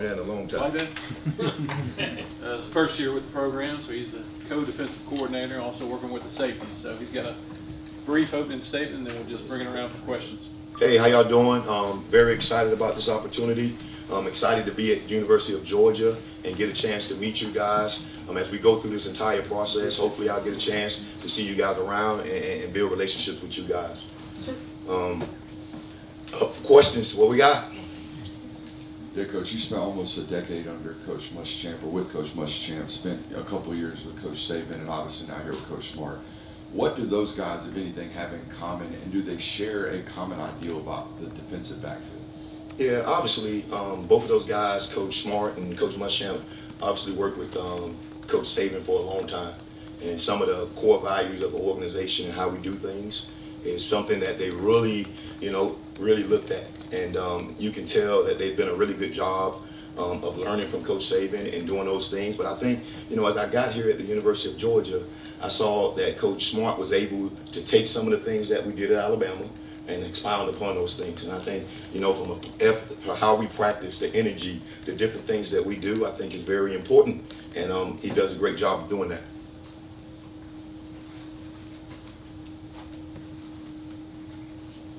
In a long time. Like that? His first year with the program, so he's the co-defensive coordinator, also working with the safeties. So he's got a brief opening statement, and then we'll just bring it around for questions. Hey, how y'all doing? Very excited about this opportunity. I'm excited to be at the University of Georgia and get a chance to meet you guys. As we go through this entire process, hopefully I'll get a chance to see you guys around and build relationships with you guys. Questions, what we got? Yeah, Coach, you spent almost a decade under Coach Muschamp, or with Coach Muschamp, spent a couple of years with Coach Saban, and obviously now here with Coach Smart. What do those guys, if anything, have in common, and do they share a common ideal about the defensive backfield? Yeah, obviously, both of those guys, Coach Smart and Coach Muschamp, obviously worked with Coach Saban for a long time. And some of the core values of the organization and how we do things is something that they really, really looked at. And you can tell that they've done a really good job of learning from Coach Saban and doing those things. But I think, as I got here at the University of Georgia, I saw that Coach Smart was able to take some of the things that we did at Alabama and expound upon those things. And I think, from how we practice, the energy, the different things that we do, I think is very important. And he does a great job of doing that.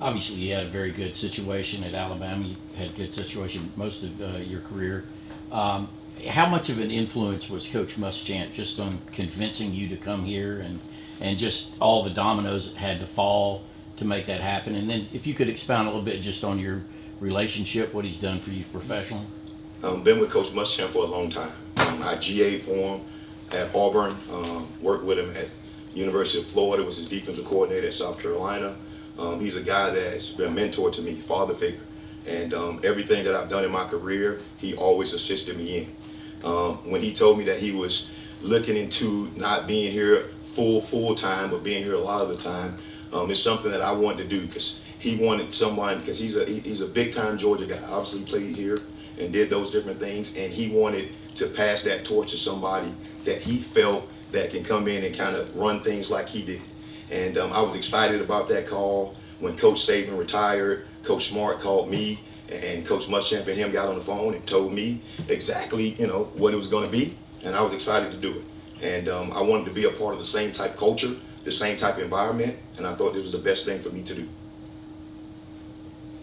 Obviously, you had a very good situation at Alabama. You had a good situation most of your career. How much of an influence was Coach Muschamp just on convincing you to come here and just all the dominoes that had to fall to make that happen? And then if you could expound a little bit just on your relationship, what he's done for you professionally. Been with Coach Muschamp for a long time. I GA'd for him at Auburn, worked with him at University of Florida, was his defensive coordinator at South Carolina. He's a guy that's been a mentor to me, father figure. And everything that I've done in my career, he always assisted me in. When he told me that he was looking into not being here full time, but being here a lot of the time, it's something that I wanted to do because he wanted someone, because he's a big time Georgia guy, obviously played here and did those different things, and he wanted to pass that torch to somebody that he felt that can come in and kind of run things like he did. And I was excited about that call. When Coach Saban retired, Coach Smart called me, and Coach Muschamp and him got on the phone and told me exactly, what it was going to be, and I was excited to do it. And I wanted to be a part of the same type culture, the same type environment, and I thought this was the best thing for me to do.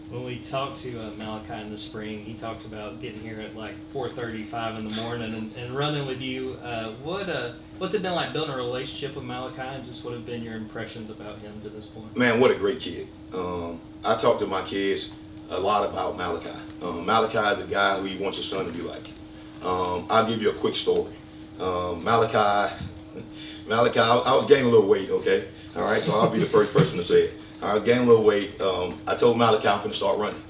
When we talked to Malachi in the spring, he talked about getting here at like 4:35 in the morning and running with you. What's it been like building a relationship with Malachi, and just what have been your impressions about him to this point? Man, what a great kid. I talk to my kids a lot about Malachi. Malachi is a guy who you want your son to be like. I'll give you a quick story. Malachi, I was gaining a little weight, okay? All right, so I'll be the first person to say it. I was gaining a little weight. I told Malachi I'm going to start running.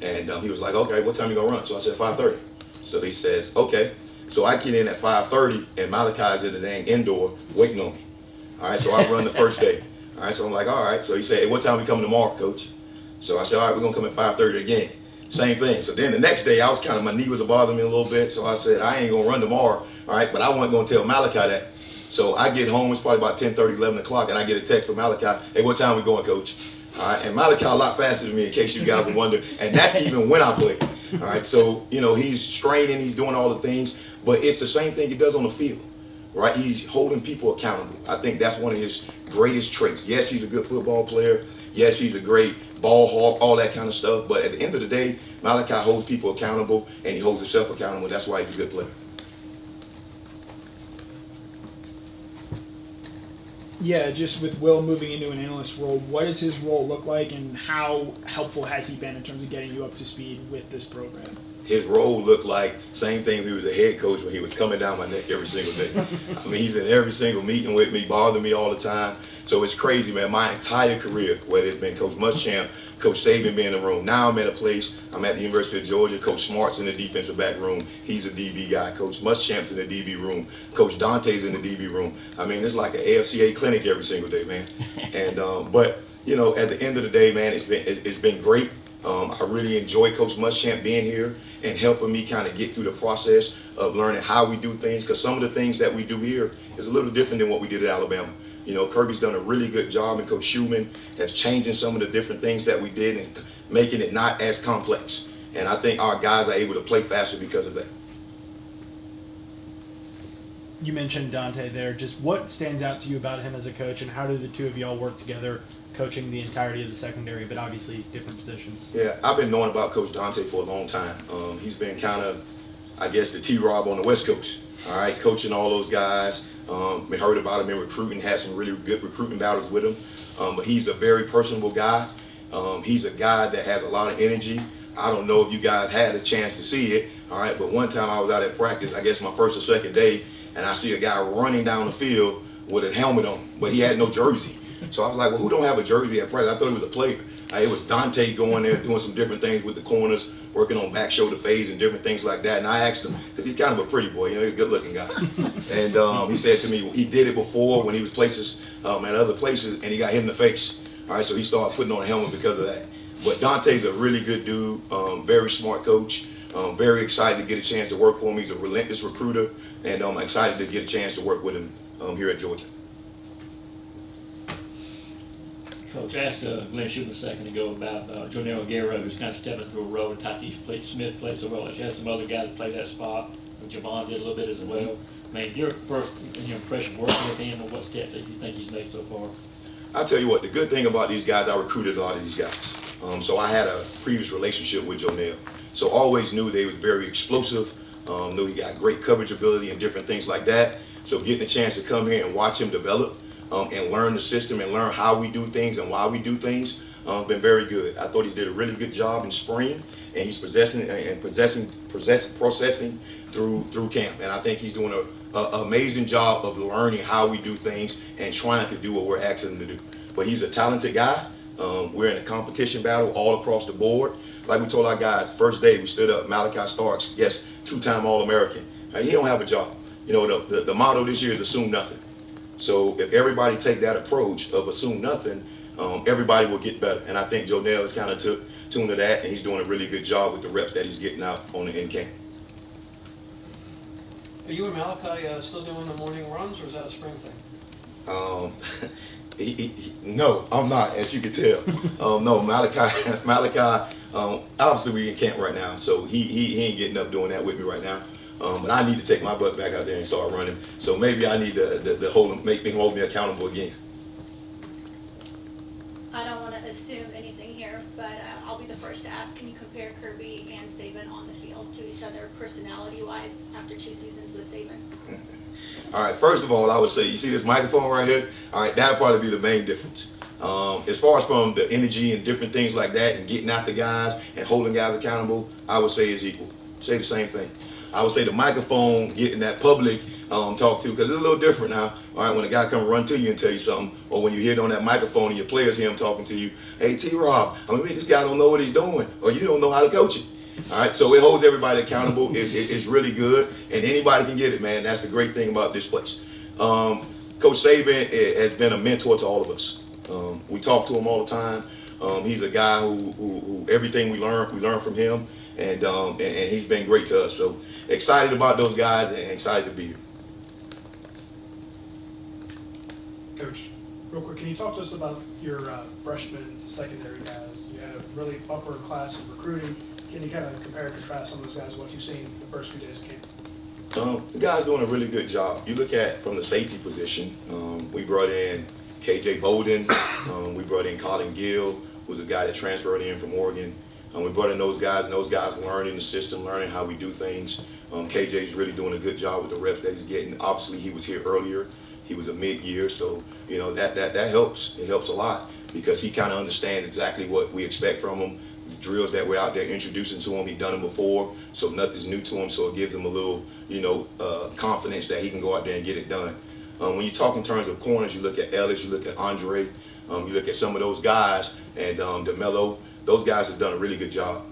And he was like, okay, what time you going to run? So I said 5:30. So he says, okay. So I get in at 5:30 and Malachi's in the dang indoor waiting on me. All right, so I run the first day. All right, so I'm like, all right. So he said, hey, what time we coming tomorrow, Coach? So I said, all right, we're going to come at 5:30 again. Same thing. So then the next day, my knee was bothering me a little bit. So I said, I ain't going to run tomorrow. All right, but I wasn't going to tell Malachi that. So I get home, it's probably about 10:30, 11 o'clock, and I get a text from Malachi, hey, what time we going, Coach? All right, and Malachi a lot faster than me, in case you guys are wondering, and that's even when I play. All right, so, he's straining, he's doing all the things, but it's the same thing he does on the field, right? He's holding people accountable. I think that's one of his greatest traits. Yes, he's a good football player. Yes, he's a great ball hawk, all that kind of stuff, but at the end of the day, Malachi holds people accountable, and he holds himself accountable. That's why he's a good player. Yeah, just with Will moving into an analyst role, what does his role look like, and how helpful has he been in terms of getting you up to speed with this program? His role looked like same thing. He was a head coach when he was coming down my neck every single day. I mean, he's in every single meeting with me, bothering me all the time. So it's crazy, man. My entire career, whether it's been Coach Muschamp, Coach Saban being in the room. Now I'm at a place, I'm at the University of Georgia. Coach Smart's in the defensive back room. He's a DB guy. Coach Muschamp's in the DB room. Coach Dante's in the DB room. I mean, it's like an AFCA clinic every single day, man. And but at the end of the day, man, it's been great. I really enjoy Coach Muschamp being here and helping me kind of get through the process of learning how we do things, because some of the things that we do here is a little different than what we did at Alabama. Kirby's done a really good job, and Coach Schuman has changing some of the different things that we did and making it not as complex. And I think our guys are able to play faster because of that. You mentioned Dante there. Just what stands out to you about him as a coach, and how do the two of y'all work together, coaching the entirety of the secondary, but obviously different positions? Yeah, I've been knowing about Coach Dante for a long time. He's been kind of, I guess, the T-Rob on the West Coast. All right, coaching all those guys. We heard about him in recruiting, had some really good recruiting battles with him. But he's a very personable guy. He's a guy that has a lot of energy. I don't know if you guys had a chance to see it, all right, but one time I was out at practice, I guess my first or second day, and I see a guy running down the field with a helmet on, but he had no jersey. So I was like, well, who don't have a jersey at practice? I thought he was a player. It was Dante going there doing some different things with the corners, working on back shoulder fades and different things like that. And I asked him, because he's kind of a pretty boy, you know, he's a good-looking guy. And he said to me he did it before when he was places at other places, and he got hit in the face. All right, so he started putting on a helmet because of that. But Dante's a really good dude, very smart coach. Very excited to get a chance to work for him. He's a relentless recruiter, and I'm excited to get a chance to work with him here at Georgia. Coach, I asked Glenn Schuman a second ago about Jonell Guerrero, who's kind of stepping through a role, and Tati Smith plays the role. She had some other guys play that spot. And Javon did a little bit as well. I mean, your first impression working with him, and what steps that you think he's made so far? I'll tell you what, the good thing about these guys, I recruited a lot of these guys. So I had a previous relationship with Jonell. So always knew they was very explosive, knew he got great coverage ability and different things like that. So getting a chance to come here and watch him develop and learn the system and learn how we do things and why we do things, been very good. I thought he did a really good job in spring, and he's processing through camp. And I think he's doing an amazing job of learning how we do things and trying to do what we're asking him to do. But he's a talented guy. We're in a competition battle all across the board. Like we told our guys, first day we stood up, Malachi Starks, yes, two-time All-American. He don't have a job. You know, the motto this year is assume nothing. So if everybody take that approach of assume nothing, everybody will get better. And I think Jonell has kind of tuned to that, and he's doing a really good job with the reps that he's getting out on the in camp. Are you and Malachi still doing the morning runs, or is that a spring thing? No, I'm not, as you can tell. No, Malachi, obviously we in camp right now, so he ain't getting up doing that with me right now. But I need to take my butt back out there and start running. So maybe I need to hold me accountable again. I don't want to assume anything here, but I'll be the first to ask, can you compare Kirby and Saban on the field to each other personality-wise after 2 seasons with Saban? All right, first of all, I would say, you see this microphone right here? All right, that'd probably be the main difference. As far as from the energy and different things like that and getting out the guys and holding guys accountable, I would say is equal. Say the same thing. I would say the microphone, getting that public talk to, because it's a little different now. All right, when a guy come run to you and tell you something, or when you hear it on that microphone and your players hear him talking to you, hey, T-Rob, I mean, this guy don't know what he's doing, or you don't know how to coach it. All right, so it holds everybody accountable. It's really good, and anybody can get it, man. That's the great thing about this place. Coach Saban has been a mentor to all of us. We talk to him all the time. He's a guy who everything we learn from him, and he's been great to us. So excited about those guys and excited to be here. Coach, real quick, can you talk to us about your freshman secondary guys? You had a really upper class in recruiting. Can you kind of compare and contrast some of those guys, what you've seen the first few days of camp? The guy's doing a really good job. You look at from the safety position, we brought in KJ Bolden, we brought in Colin Gill, who's a guy that transferred in from Oregon. We brought in those guys, and those guys learning the system, learning how we do things. KJ's really doing a good job with the reps that he's getting. Obviously, he was here earlier. He was a mid-year, so you know that helps. It helps a lot because he kind of understands exactly what we expect from him. The drills that we're out there introducing to him, he's done them before, so nothing's new to him. So it gives him a little, confidence that he can go out there and get it done. When you talk in terms of corners, you look at Ellis, you look at Andre, you look at some of those guys, and DeMello. Those guys have done a really good job.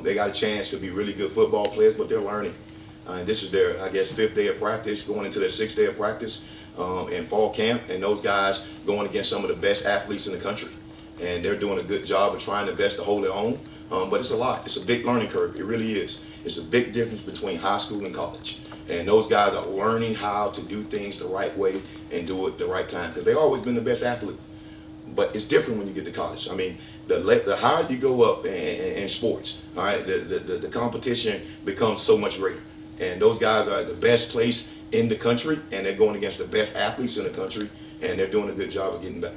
They got a chance to be really good football players, but they're learning. And this is their, I guess, 5th day of practice, going into their 6th day of practice in fall camp. And those guys going against some of the best athletes in the country. And they're doing a good job of trying their best to hold their own. But it's a lot. It's a big learning curve. It really is. It's a big difference between high school and college. And those guys are learning how to do things the right way and do it the right time. Because they've always been the best athletes. But it's different when you get to college. I mean, the higher you go up in sports, all right, the competition becomes so much greater. And those guys are at the best place in the country, and they're going against the best athletes in the country, and they're doing a good job of getting better.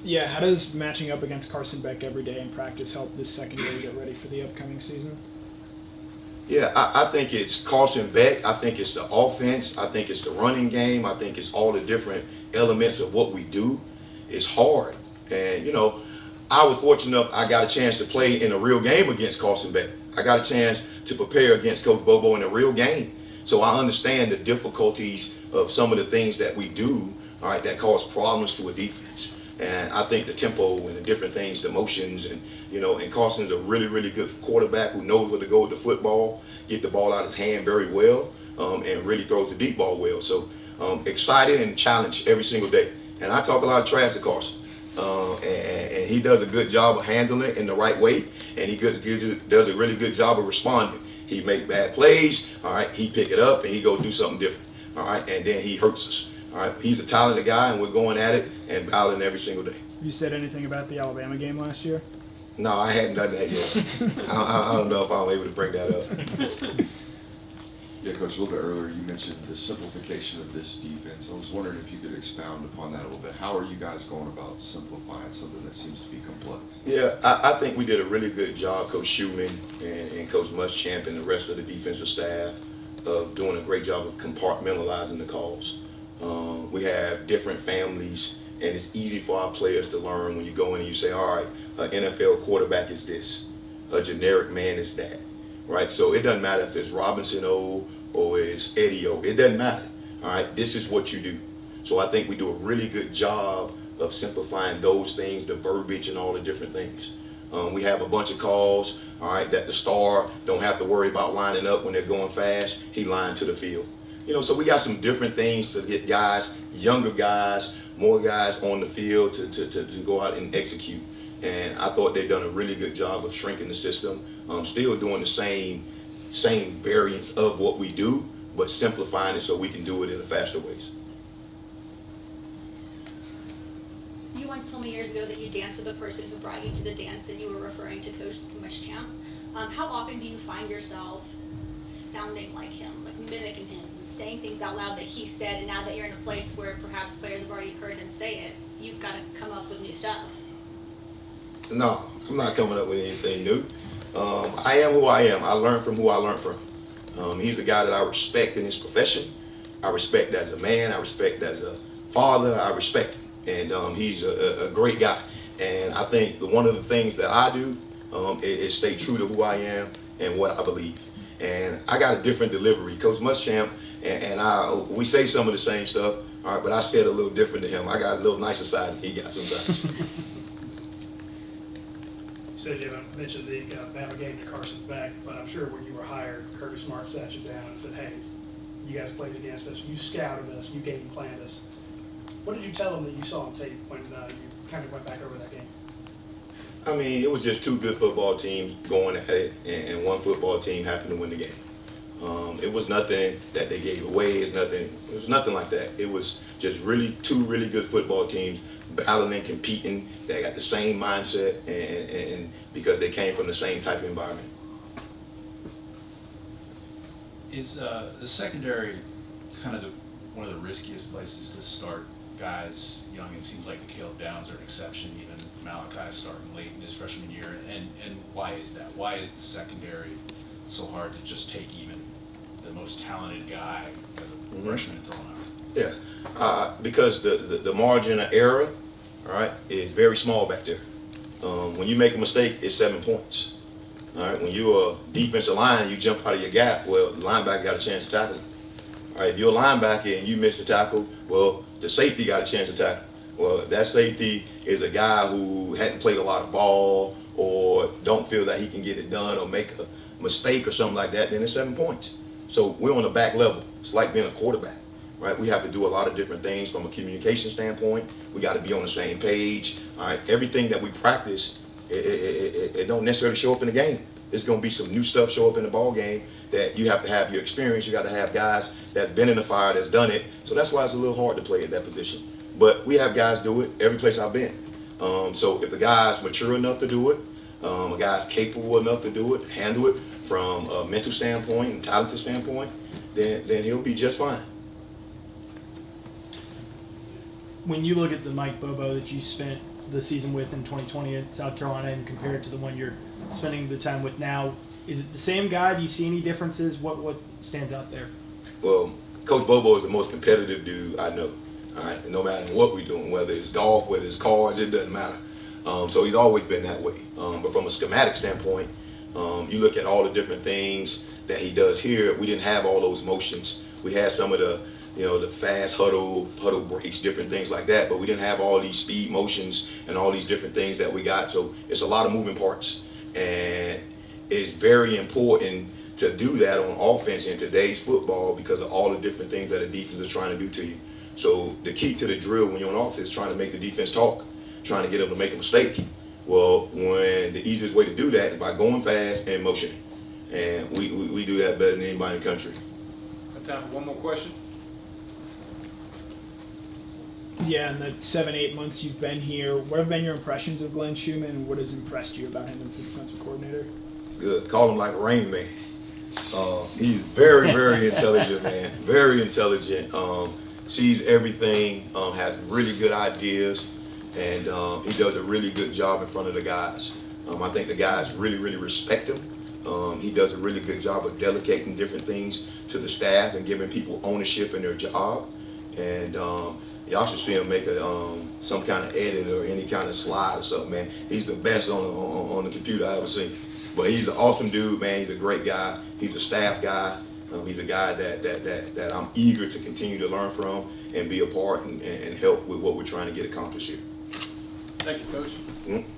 Yeah, how does matching up against Carson Beck every day in practice help this secondary get ready for the upcoming season? Yeah, I think it's Carson Beck. I think it's the offense. I think it's the running game. I think it's all the different elements of what we do. It's hard. And, you know, I was fortunate enough I got a chance to play in a real game against Carson Beck. I got a chance to prepare against Coach Bobo in a real game. So I understand the difficulties of some of the things that we do, all right, that cause problems to a defense. And I think the tempo and the different things, the motions, and, you know, and Carson's a really, really good quarterback who knows where to go with the football, get the ball out of his hand very well, and really throws the deep ball well. So excited and challenged every single day. And I talk a lot of trash to Carson. And he does a good job of handling it in the right way, and he does a really good job of responding. He make bad plays, all right, he pick it up and he go do something different, all right, and then he hurts us. All right, he's a talented guy, and we're going at it and battling every single day. You said anything about the Alabama game last year? No, I hadn't done that yet. I don't know if I'm able to bring that up. Yeah, Coach, a little bit earlier you mentioned the simplification of this defense. I was wondering if you could expound upon that a little bit. How are you guys going about simplifying something that seems to be complex? Yeah, I think we did a really good job, Coach Schuman and Coach Muschamp and the rest of the defensive staff of doing a great job of compartmentalizing the calls. We have different families, and it's easy for our players to learn when you go in and you say, all right, an NFL quarterback is this, a generic man is that, right? So it doesn't matter if it's Robinson O or it's Eddie O. It doesn't matter, all right? This is what you do. So I think we do a really good job of simplifying those things, the verbiage and all the different things. We have a bunch of calls, all right, that the star don't have to worry about lining up when they're going fast. He lined to the field. You know, so we got some different things to get guys, younger guys, more guys on the field to go out and execute. And I thought they've done a really good job of shrinking the system, still doing the same variants of what we do, but simplifying it so we can do it in a faster ways. You once told me years ago that you danced with the person who brought you to the dance, and you were referring to Coach Muschamp. How often do you find yourself sounding like him, like mimicking him, saying things out loud that he said, and now that you're in a place where perhaps players have already heard him say it, you've got to come up with new stuff? No, I'm not coming up with anything new. I am who I am. I learned from who I learned from. He's a guy that I respect in his profession. I respect as a man. I respect as a father. I respect him. And he's a great guy. And I think one of the things that I do is stay true to who I am and what I believe. And I got a different delivery. Coach Muschamp and we say some of the same stuff, all right, but I said a little different to him. I got a little nicer side than he got sometimes. You said you haven't mentioned the Bama game to Carson Beck, but I'm sure when you were hired, Kirby Smart sat you down and said, hey, you guys played against us, you scouted us, you game planned us. What did you tell them that you saw on tape when you kind of went back over that game? I mean, it was just two good football teams going at it, and one football team happened to win the game. It was nothing that they gave away. It was nothing like that. It was just two really good football teams battling, competing. They got the same mindset, and because they came from the same type of environment. Is the secondary kind of one of the riskiest places to start guys young? It seems like the Caleb Downs are an exception. Even Malachi starting late in his freshman year. And why is that? Why is the secondary so hard to just take even the most talented guy as a freshman and throw him out? Yeah, because the margin of error, all right, is very small back there. When you make a mistake, it's 7 points. All right, when you're a defensive line, you jump out of your gap. Well, the linebacker got a chance to tackle. All right, if you're a linebacker and you miss the tackle, well, the safety got a chance to tackle. Well, that safety is a guy who hadn't played a lot of ball or don't feel that he can get it done or make a mistake or something like that, then it's 7 points. So we're on the back level. It's like being a quarterback, right? We have to do a lot of different things from a communication standpoint. We got to be on the same page. All right, everything that we practice It don't necessarily show up in the game. There's going to be some new stuff show up in the ball game that you have to have your experience. You got to have guys that's been in the fire, that's done it. So that's why it's a little hard to play at that position. But we have guys do it every place I've been. So if the guy's mature enough to do it, a guy's capable enough to do it, handle it from a mental standpoint and talented standpoint, then he'll be just fine. When you look at the Mike Bobo that you spent the season with in 2020 at South Carolina and compare it to the one you're spending the time with now, is it the same guy? Do you see any differences? What stands out there? Well, Coach Bobo is the most competitive dude I know. All right, and no matter what we're doing, whether it's golf, whether it's cards, it doesn't matter. So he's always been that way. But from a schematic standpoint, you look at all the different things that he does here. We didn't have all those motions. We had some of the, the fast huddle breaks, different things like that. But we didn't have all these speed motions and all these different things that we got. So it's a lot of moving parts, and it's very important to do that on offense in today's football because of all the different things that a defense is trying to do to you. So the key to the drill when you're on offense is trying to make the defense talk, trying to get them to make a mistake. Well, when the easiest way to do that is by going fast and motioning. And we do that better than anybody in the country. Got time for one more question? Yeah, in the 7-8 months you've been here, what have been your impressions of Glenn Schuman, and what has impressed you about him as the defensive coordinator? Good. Call him like Rain Man. He's very, very intelligent, man. Very intelligent. Sees everything, has really good ideas, and he does a really good job in front of the guys. I think the guys really, really respect him. He does a really good job of delegating different things to the staff and giving people ownership in their job. And y'all should see him make some kind of edit or any kind of slide or something, man. He's the best on the computer I ever seen. But he's an awesome dude, man. He's a great guy. He's a staff guy. He's a guy that I'm eager to continue to learn from and be a part and help with what we're trying to get accomplished here. Thank you, Coach. Mm-hmm.